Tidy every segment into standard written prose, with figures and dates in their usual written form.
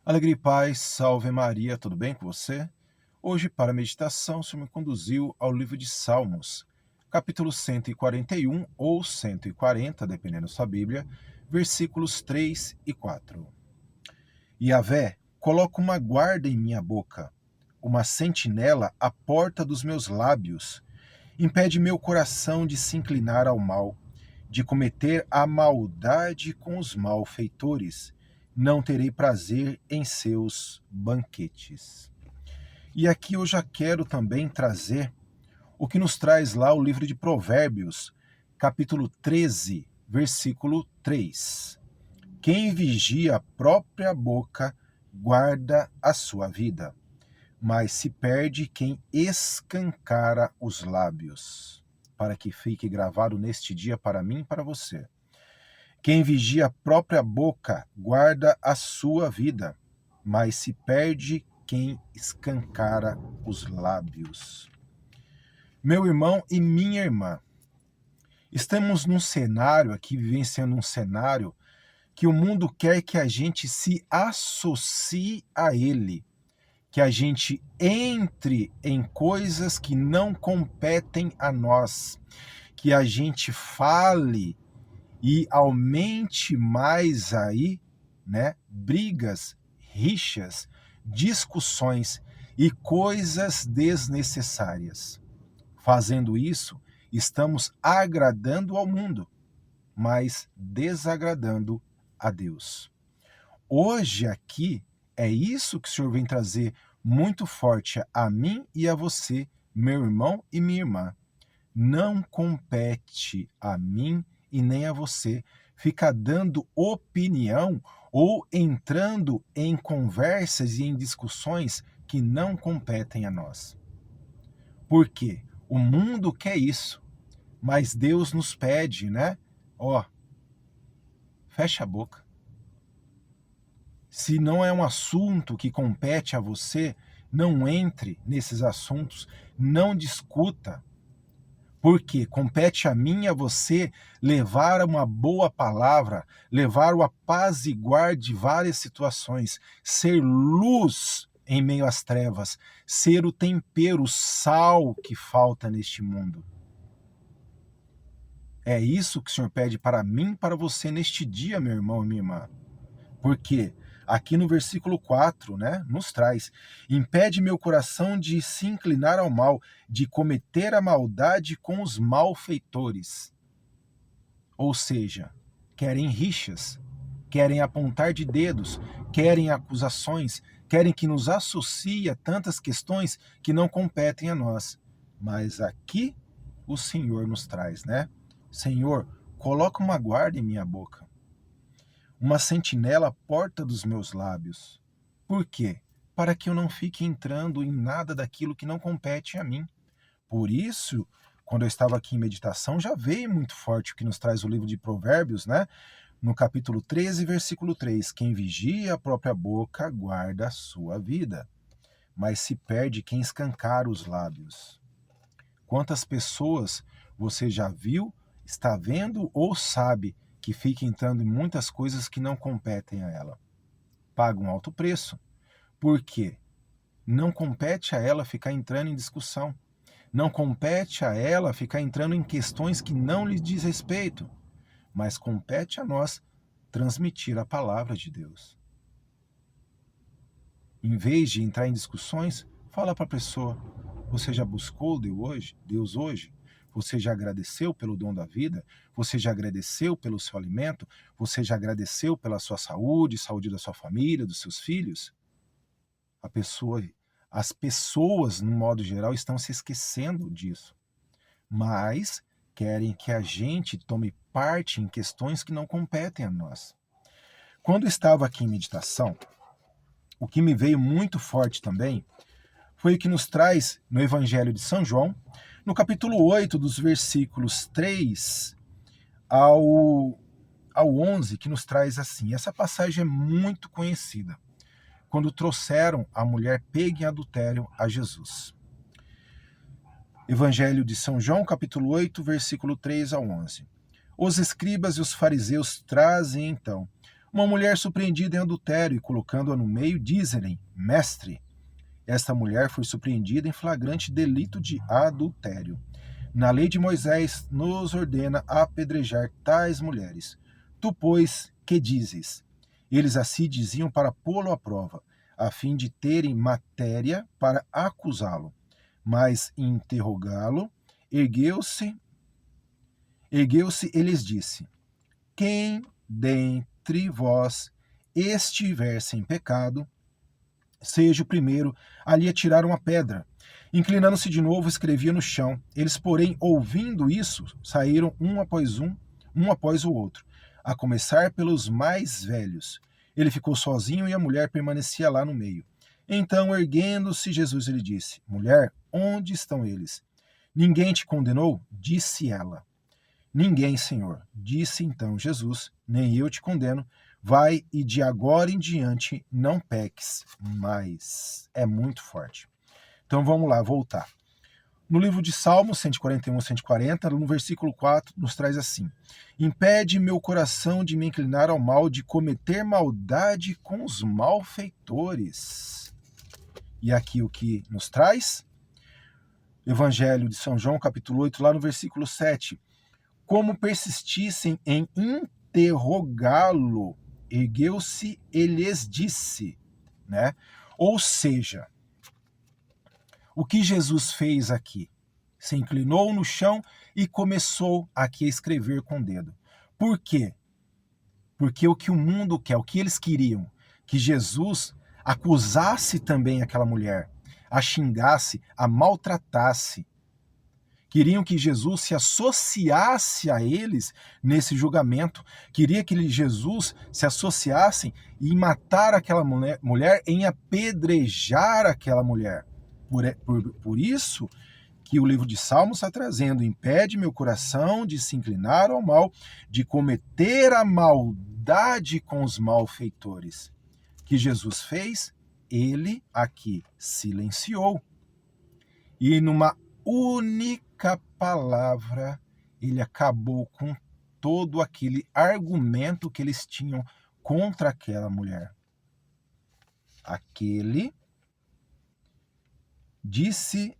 Alegria e paz, salve Maria, tudo bem com você? Hoje, para a meditação, o Senhor me conduziu ao livro de Salmos, capítulo 141 ou 140, dependendo da sua Bíblia, versículos 3 e 4. Yahvé, coloca uma guarda em minha boca, uma sentinela à porta dos meus lábios. Impede meu coração de se inclinar ao mal, de cometer a maldade com os malfeitores. Não terei prazer em seus banquetes. E aqui eu já quero também trazer o que nos traz lá o livro de Provérbios, capítulo 13, versículo 3. Quem vigia a própria boca guarda a sua vida, mas se perde quem escancara os lábios. Para que fique gravado neste dia para mim e para você. Quem vigia a própria boca guarda a sua vida, mas se perde quem escancara os lábios. Meu irmão e minha irmã, estamos num cenário aqui, vivenciando um cenário que o mundo quer que a gente se associe a ele, que a gente entre em coisas que não competem a nós, que a gente fale e aumente mais aí, né, brigas, rixas, discussões e coisas desnecessárias. Fazendo isso, estamos agradando ao mundo, mas desagradando a Deus. Hoje aqui é isso que o Senhor vem trazer muito forte a mim e a você, meu irmão e minha irmã. Não compete a mim e nem a você ficar dando opinião ou entrando em conversas e em discussões que não competem a nós. Por quê? O mundo quer isso, mas Deus nos pede, né? Ó, fecha a boca. Se não é um assunto que compete a você, não entre nesses assuntos, não discuta. Porque compete a mim e a você levar uma boa palavra, levar o apaziguar de várias situações, ser luz em meio às trevas, ser o tempero, o sal que falta neste mundo. É isso que o Senhor pede para mim e para você neste dia, meu irmão e minha irmã. Porque aqui no versículo 4, né, nos traz: impede meu coração de se inclinar ao mal, de cometer a maldade com os malfeitores. Ou seja, querem rixas, querem apontar de dedos, querem acusações, querem que nos associe a tantas questões que não competem a nós. Mas aqui o Senhor nos traz, né? Senhor, coloca uma guarda em minha boca, uma sentinela à porta dos meus lábios. Por quê? Para que eu não fique entrando em nada daquilo que não compete a mim. Por isso, quando eu estava aqui em meditação, já veio muito forte o que nos traz o livro de Provérbios, né? No capítulo 13, versículo 3: quem vigia a própria boca guarda a sua vida, mas se perde quem escancara os lábios. Quantas pessoas você já viu, está vendo ou sabe que fica entrando em muitas coisas que não competem a ela? Paga um alto preço. Por quê? Não compete a ela ficar entrando em discussão. Não compete a ela ficar entrando em questões que não lhe diz respeito. Mas compete a nós transmitir a palavra de Deus. Em vez de entrar em discussões, fala para a pessoa: você já buscou Deus hoje? Você já agradeceu pelo dom da vida? Você já agradeceu pelo seu alimento? Você já agradeceu pela sua saúde, saúde da sua família, dos seus filhos? As pessoas, no modo geral, estão se esquecendo disso, mas querem que a gente tome parte em questões que não competem a nós. Quando eu estava aqui em meditação, o que me veio muito forte também foi o que nos traz no Evangelho de São João, no capítulo 8, dos versículos 3 ao 11, que nos traz assim. Essa passagem é muito conhecida, quando trouxeram a mulher pega em adultério a Jesus. Evangelho de São João, capítulo 8, versículo 3 ao 11. Os escribas e os fariseus trazem então Uma mulher surpreendida em adultério e colocando-a no meio, dizem-lhe: Mestre, esta mulher foi surpreendida em flagrante delito de adultério. Na lei de Moisés nos ordena apedrejar tais mulheres. Tu, pois, que dizes? Eles assim diziam para pô-lo à prova, a fim de terem matéria para acusá-lo. Mas, interrogá-lo, ergueu-se e lhes disse: Quem dentre vós estiver sem pecado, seja o primeiro a lhe atirar uma pedra. Inclinando-se de novo, escrevia no chão. Eles, porém, ouvindo isso, saíram um após o outro, a começar pelos mais velhos. Ele ficou sozinho e a mulher permanecia lá no meio. Então, erguendo-se, Jesus lhe disse: Mulher, onde estão eles? Ninguém te condenou? Disse ela. Ninguém, Senhor. Disse então Jesus: Nem eu te condeno. Vai e de agora em diante não peques mais. É muito forte. Então vamos lá, voltar. No livro de Salmos 141 a 140, no versículo 4, nos traz assim: Impede meu coração de me inclinar ao mal, de cometer maldade com os malfeitores. E aqui o que nos traz? Evangelho de São João, capítulo 8, lá no versículo 7. Como persistissem em interrogá-lo, ergueu-se e lhes disse, né? Ou seja, o que Jesus fez aqui? Se inclinou no chão e começou aqui a escrever com o dedo. Por quê? Porque o que o mundo quer, o que eles queriam, que Jesus acusasse também aquela mulher, a xingasse, a maltratasse. Queriam que Jesus se associasse a eles nesse julgamento. Queria que Jesus se associasse em matar aquela mulher, em apedrejar aquela mulher. Por isso que o livro de Salmos está trazendo: impede meu coração de se inclinar ao mal, de cometer a maldade com os malfeitores. Que Jesus fez? Ele aqui silenciou. E numa única palavra, ele acabou com todo aquele argumento que eles tinham contra aquela mulher. Aquele disse,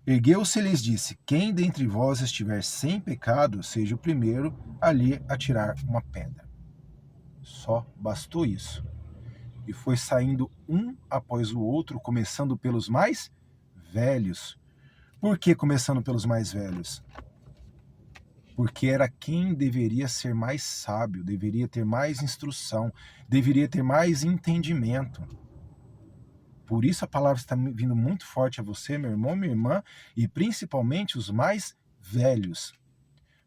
ergueu-se e lhes disse: Quem dentre vós estiver sem pecado, seja o primeiro a lhe atirar uma pedra. Só bastou isso. E foi saindo um após o outro, começando pelos mais velhos. Por que começando pelos mais velhos? Porque era quem deveria ser mais sábio, deveria ter mais instrução, deveria ter mais entendimento. Por isso a palavra está vindo muito forte a você, meu irmão, minha irmã, e principalmente os mais velhos.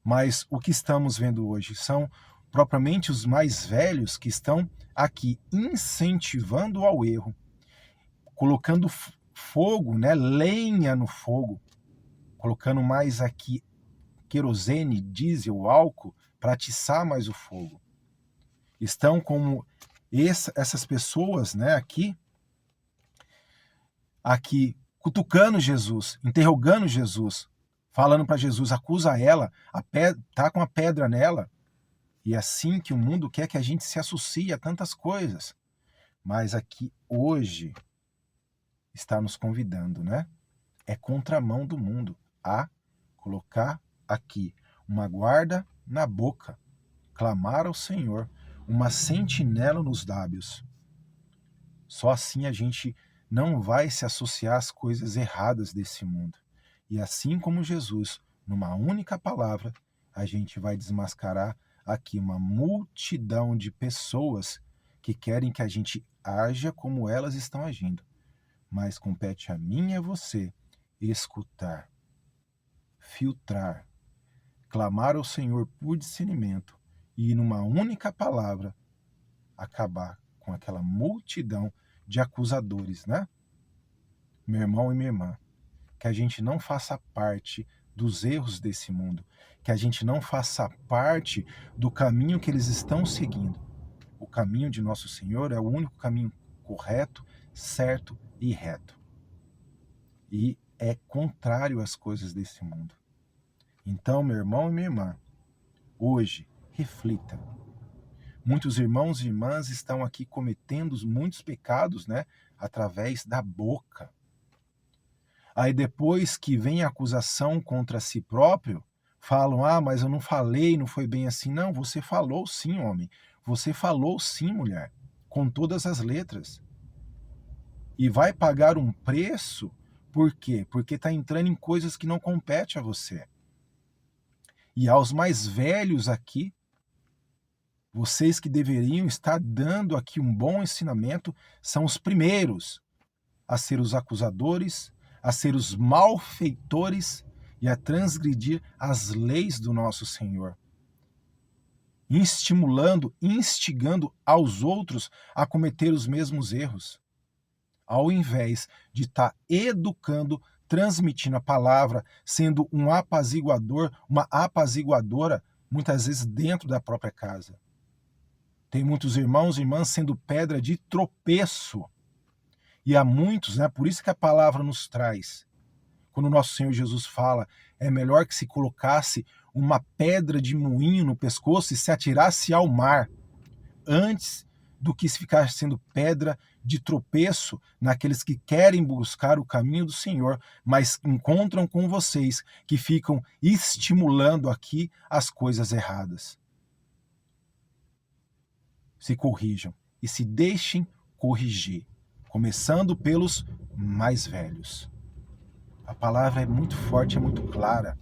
Mas o que estamos vendo hoje são propriamente os mais velhos que estão aqui incentivando ao erro, colocando fogo, né, lenha no fogo, colocando mais aqui querosene, diesel, álcool, para atiçar mais o fogo. Estão como essas pessoas, né, aqui cutucando Jesus, interrogando Jesus, falando para Jesus: acusa ela, tá com a pedra nela. E é assim que o mundo quer que a gente se associe a tantas coisas. Mas aqui hoje está nos convidando, né? É contramão do mundo a colocar aqui uma guarda na boca, clamar ao Senhor, uma sentinela nos lábios. Só assim a gente não vai se associar às coisas erradas desse mundo. E assim como Jesus, numa única palavra, a gente vai desmascarar aqui uma multidão de pessoas que querem que a gente haja como elas estão agindo. Mas compete a mim e a você escutar, filtrar, clamar ao Senhor por discernimento e, numa única palavra, acabar com aquela multidão de acusadores, né? Meu irmão e minha irmã, que a gente não faça parte dos erros desse mundo, que a gente não faça parte do caminho que eles estão seguindo. O caminho de nosso Senhor é o único caminho correto, certo e reto. E é contrário às coisas desse mundo. Então, meu irmão e minha irmã, Hoje, reflita. Muitos irmãos e irmãs estão aqui cometendo muitos pecados, né? Através da boca. Aí depois que vem a acusação contra si próprio, falam, mas eu não falei, não foi bem assim. Não, você falou sim, homem. Você falou sim, mulher. Com todas as letras. E vai pagar um preço, por quê? Porque está entrando em coisas que não competem a você. E aos mais velhos aqui, vocês que deveriam estar dando aqui um bom ensinamento, são os primeiros a ser os acusadores, a ser os malfeitores e a transgredir as leis do nosso Senhor. Instigando aos outros a cometer os mesmos erros. Ao invés de estar educando, transmitindo a palavra, sendo um apaziguador, uma apaziguadora, muitas vezes dentro da própria casa. Tem muitos irmãos e irmãs sendo pedra de tropeço. E há muitos, né? Por isso que a palavra nos traz. Quando o nosso Senhor Jesus fala, é melhor que se colocasse uma pedra de moinho no pescoço e se atirasse ao mar, antes do que se ficar sendo pedra de tropeço naqueles que querem buscar o caminho do Senhor, mas encontram com vocês que ficam estimulando aqui as coisas erradas. Se corrijam e se deixem corrigir, começando pelos mais velhos. A palavra é muito forte, é muito clara.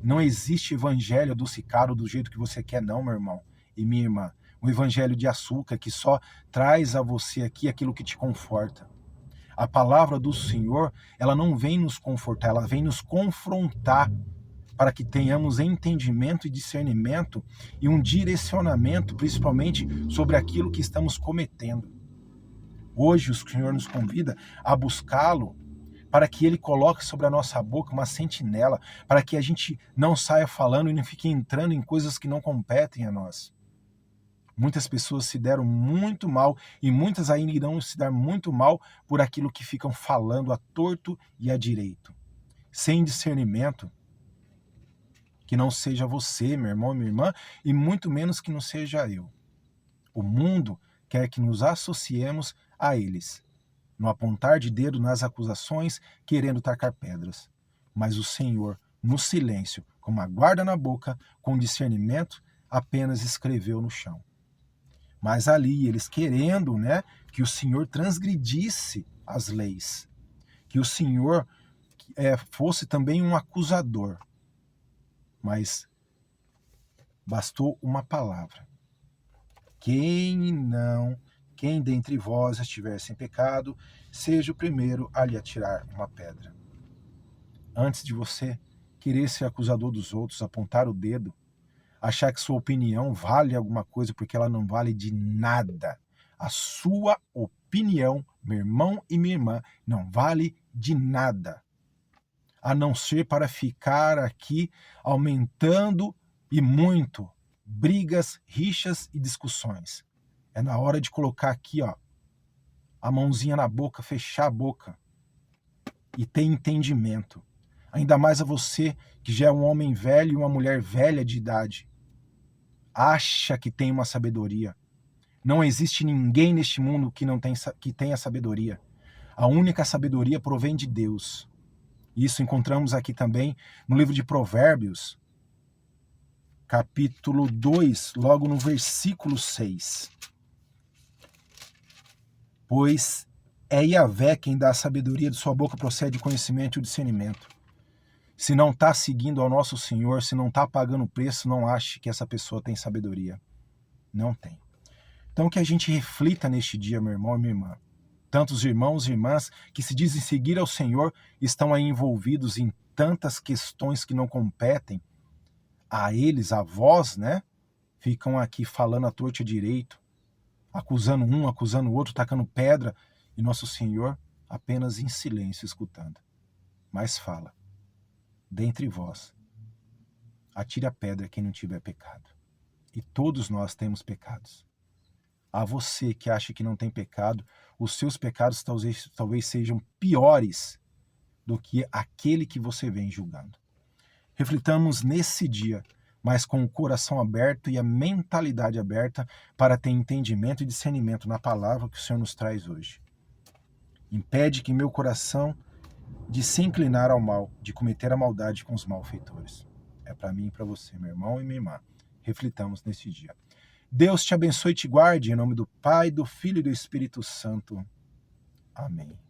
Não existe evangelho adocicado do jeito que você quer, não, meu irmão e minha irmã. Um evangelho de açúcar que só traz a você aqui aquilo que te conforta. A palavra do Senhor, ela não vem nos confortar, ela vem nos confrontar para que tenhamos entendimento e discernimento e um direcionamento, principalmente sobre aquilo que estamos cometendo. Hoje o Senhor nos convida a buscá-lo para que ele coloque sobre a nossa boca uma sentinela, para que a gente não saia falando e não fique entrando em coisas que não competem a nós. Muitas pessoas se deram muito mal e muitas ainda irão se dar muito mal por aquilo que ficam falando à torto e à direito. Sem discernimento, que não seja você, meu irmão e minha irmã, e muito menos que não seja eu. O mundo quer que nos associemos a eles, no apontar de dedo nas acusações, querendo tacar pedras. Mas o Senhor, no silêncio, com uma guarda na boca, com discernimento, apenas escreveu no chão. Mas ali, eles querendo, né, que o Senhor transgredisse as leis, que o Senhor fosse também um acusador. Mas bastou uma palavra. Quem dentre vós estiver sem pecado, seja o primeiro a lhe atirar uma pedra. Antes de você querer ser acusador dos outros, apontar o dedo, achar que sua opinião vale alguma coisa porque ela não vale de nada. A sua opinião, meu irmão e minha irmã, não vale de nada. A não ser para ficar aqui aumentando e muito brigas, rixas e discussões. É na hora de colocar aqui, a mãozinha na boca, fechar a boca e ter entendimento. Ainda mais a você que já é um homem velho e uma mulher velha de idade. Acha que tem uma sabedoria. Não existe ninguém neste mundo que tenha sabedoria. A única sabedoria provém de Deus. Isso encontramos aqui também no livro de Provérbios, capítulo 2, logo no versículo 6. Pois é Yahvé quem dá a sabedoria, de sua boca procede o conhecimento e o discernimento. Se não está seguindo ao nosso Senhor, se não está pagando o preço, não ache que essa pessoa tem sabedoria. Não tem. Então que a gente reflita neste dia, meu irmão e minha irmã. Tantos irmãos e irmãs que se dizem seguir ao Senhor estão aí envolvidos em tantas questões que não competem a eles, a vós, né? Ficam aqui falando à torta e à direito, acusando um, acusando o outro, tacando pedra, e nosso Senhor apenas em silêncio escutando. Mas fala, dentre vós, atire a pedra quem não tiver pecado. E todos nós temos pecados. A você que acha que não tem pecado, os seus pecados talvez sejam piores do que aquele que você vem julgando. Reflitamos nesse dia mas com o coração aberto e a mentalidade aberta para ter entendimento e discernimento na palavra que o Senhor nos traz hoje. Impede que meu coração de se inclinar ao mal, de cometer a maldade com os malfeitores. É para mim e para você, meu irmão e minha irmã. Reflitamos nesse dia. Deus te abençoe e te guarde, em nome do Pai, do Filho e do Espírito Santo. Amém.